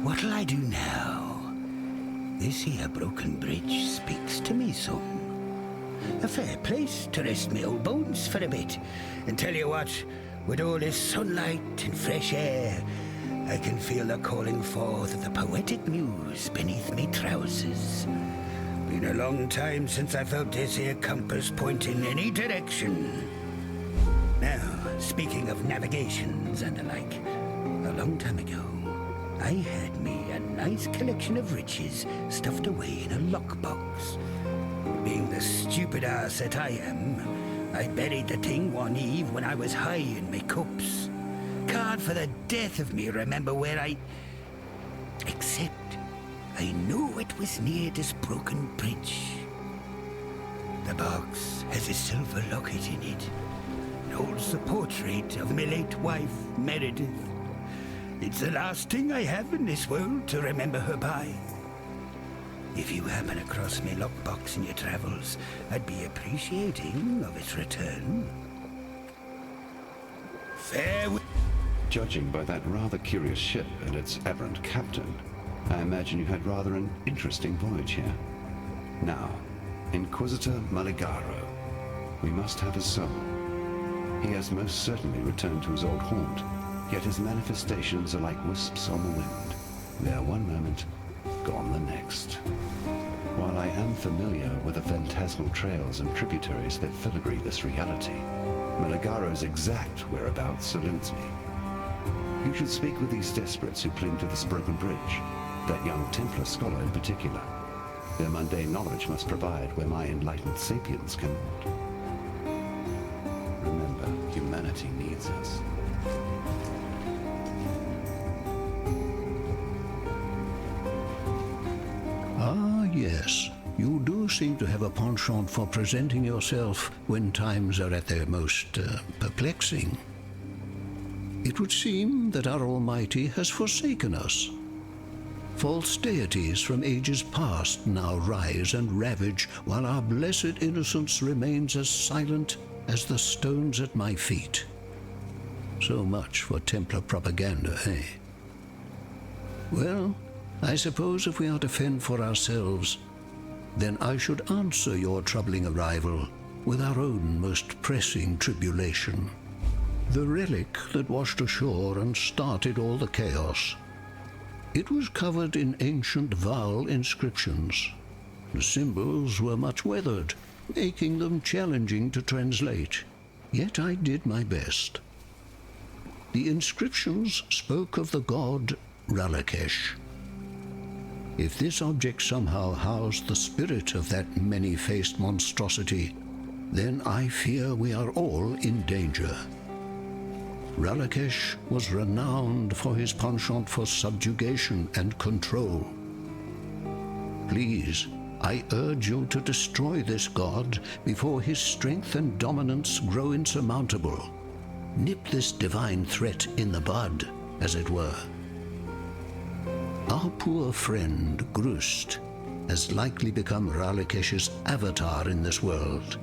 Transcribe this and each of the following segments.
What'll I do now? This here broken bridge speaks to me some. A fair place to rest me old bones for a bit. And tell you what, with all this sunlight and fresh air, I can feel the calling forth of the poetic muse beneath me trousers. Been a long time since I felt this here compass point in any direction. Now, speaking of navigations and the like, a long time ago, I had me a nice collection of riches stuffed away in a lockbox. Being the stupid ass that I am, I buried the thing one eve when I was high in me cups. God for the death of me remember where except I knew it was near this broken bridge. The box has a silver locket in it. It holds the portrait of my late wife, Meredith. It's the last thing I have in this world to remember her by. If you happen across me lockbox in your travels, I'd be appreciating of its return. Farewell. Judging by that rather curious ship and its aberrant captain, I imagine you had rather an interesting voyage here. Now, Inquisitor Malagaro, we must have his soul. He has most certainly returned to his old haunt, yet his manifestations are like wisps on the wind. There one moment, gone the next. While I am familiar with the phantasmal trails and tributaries that filigree this reality, Malagaro's exact whereabouts eludes me. You should speak with these desperates who cling to this broken bridge, that young Templar scholar in particular. Their mundane knowledge must provide where my enlightened sapiens cannot. Remember, humanity needs us. Ah, yes. You do seem to have a penchant for presenting yourself when times are at their most perplexing. It would seem that our Almighty has forsaken us. False deities from ages past now rise and ravage, while our blessed innocence remains as silent as the stones at my feet. So much for Templar propaganda, eh? Well, I suppose if we are to fend for ourselves, then I should answer your troubling arrival with our own most pressing tribulation. The relic that washed ashore and started all the chaos. It was covered in ancient vowel inscriptions. The symbols were much weathered, making them challenging to translate. Yet I did my best. The inscriptions spoke of the god Ralakesh. If this object somehow housed the spirit of that many-faced monstrosity, then I fear we are all in danger. Ralakesh was renowned for his penchant for subjugation and control. Please, I urge you to destroy this god before his strength and dominance grow insurmountable. Nip this divine threat in the bud, as it were. Our poor friend, Grust, has likely become Ralakesh's avatar in this world.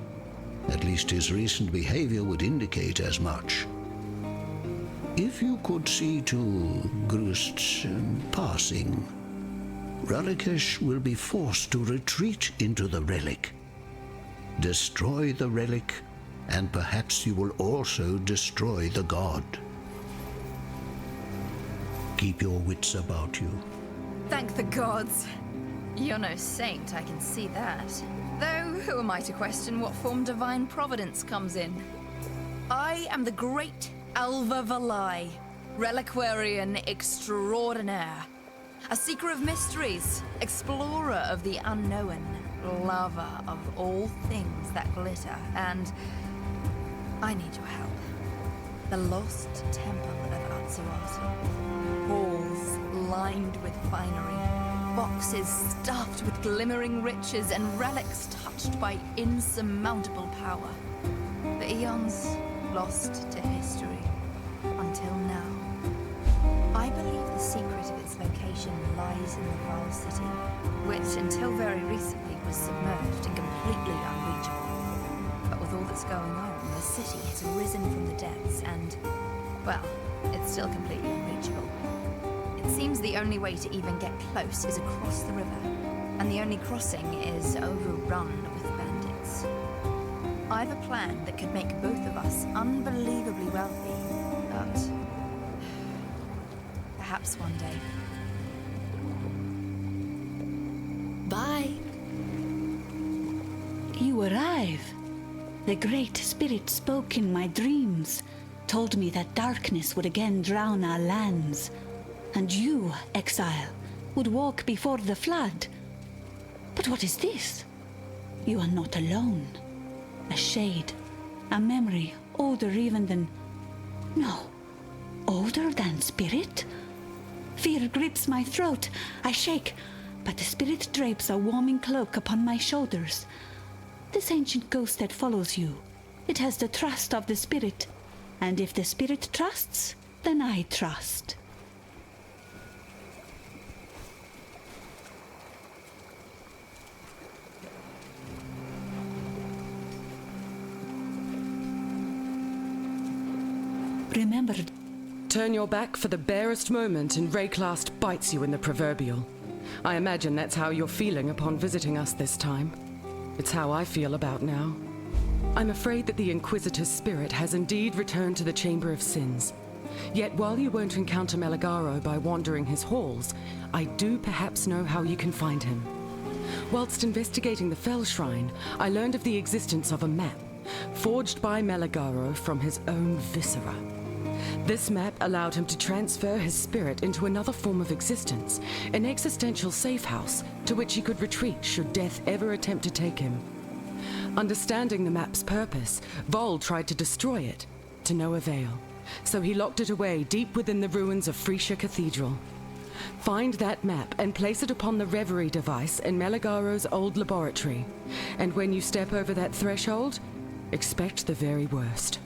At least his recent behavior would indicate as much. If you could see to Grust's passing, Ralakesh will be forced to retreat into the relic. Destroy the relic, and perhaps you will also destroy the god. Keep your wits about you. Thank the gods. You're no saint, I can see that. Though, who am I to question what form divine providence comes in? I am the great Alva Valai, reliquarian extraordinaire. A seeker of mysteries, explorer of the unknown, lover of all things that glitter, and I need your help. The lost temple of Atsuati. Halls lined with finery, boxes stuffed with glimmering riches, and relics touched by insurmountable power. The eons lost to history until now. I believe the secret of its location lies in the Val City, which until very recently was submerged and completely unreachable. But with all that's going on, the city has risen from the depths and, well, it's still completely unreachable. It seems the only way to even get close is across the river, and the only crossing is overrun with bandits. I've a plan that could make both of us unbelievably wealthy, but perhaps one day. Bye. You arrive. The Great Spirit spoke in my dreams, told me that darkness would again drown our lands, and you, exile, would walk before the flood. But what is this? You are not alone. A shade, a memory older even than... No, older than spirit? Fear grips my throat. I shake, but the spirit drapes a warming cloak upon my shoulders. This ancient ghost that follows you, it has the trust of the spirit. And if the spirit trusts, then I trust. Remember... Turn your back for the barest moment and Rayclast bites you in the proverbial. I imagine that's how you're feeling upon visiting us this time. It's how I feel about now. I'm afraid that the Inquisitor's spirit has indeed returned to the Chamber of Sins. Yet while you won't encounter Malagaro by wandering his halls, I do perhaps know how you can find him. Whilst investigating the Fell Shrine, I learned of the existence of a map, forged by Malagaro from his own viscera. This map allowed him to transfer his spirit into another form of existence, an existential safe house to which he could retreat should death ever attempt to take him. Understanding the map's purpose, Vol tried to destroy it, to no avail, so he locked it away deep within the ruins of Freesia Cathedral. Find that map and place it upon the Reverie device in Malagaro's old laboratory, and when you step over that threshold, expect the very worst.